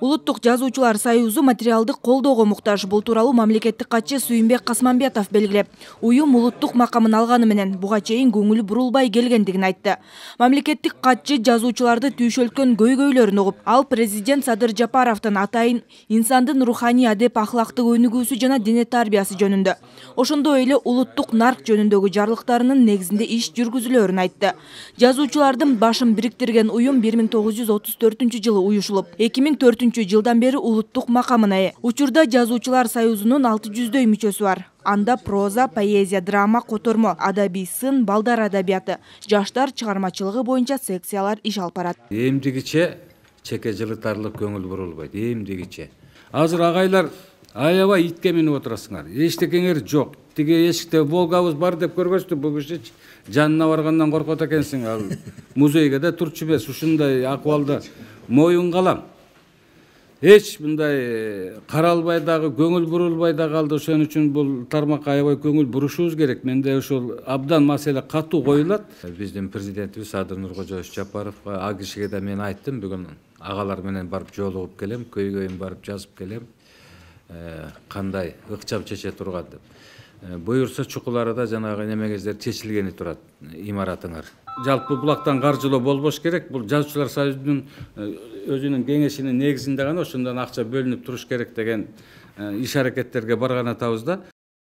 Улуттук жазуучулар союзу материалдык колдоого муктаж. Бул тууралуу мамлекеттик катчы Сүйүнбек Касманбетов белгилеп, уюм улуттук макамын алганы менен буга чейин көңүлү бурулбай келгендигин айтты. Мамлекеттик катчы жазуучуларды түйшөлткөн көйгөйлөрүн угуп, ал президент Садыр Жапаровдун атайын инсандын руханий адеп ахлактык өнүгүүсү жана дене тарбиясы жөнүндө, ошондой эле улуттук нарк жөнүндөгү жарлыктарынын негизинде иш жүргүзүлөөрүн айтты. Жазуучулардын башын бириктирген уюм 1934-жылы уюшулуп, 2004 жылдан бери улуттук макамына ээ. Учурда жазуучулар союзунун 600дөй мүчөсү бар. Анда проза, поэзия, драма, котормо, адабий сын, балдар адабияты, жаштар чыгармачылыгы боюнча секциялар иш алып барат. Эмдигиче чеке жылытарлык көңүл бурулбайт. Эмдигиче. Азыр агайлар аябай итке минип отурасыңар. Эчтекеңер жок. Тиги эшикте Волгабыз бар деп көргөчтү, бул киши жанына баргандан коркот экенсиң. Ал музейге да турчу эмес, ушундай акыбалда моюн калам. Эч мындай каралбай дагы, көңүл бурулбай да калды. Ошон үчүн бул тармакка аябай көңүл бурушубуз керек. Менде ошол абдан маселе катуу коюлат. Биздин президентибиз Садыр Нуркожоевич Жапаровго ал кишиге да мен айттым, бүгүн агалар менен барып жолугуп келем, көйгөйүм барып жазып келем. Кандай ыкчам чече турган деп. Буюрса чукуларда жанагы неме кездер чечилгени турат имаратыңар. Жалпы булактан каржылоо болбош керек. Бул жазуучулар союзунун өзүнүн кеңешинин негизинде гана ошондон акча бөлүнүп туруш керек деген иш аракеттерге барган атабыз да.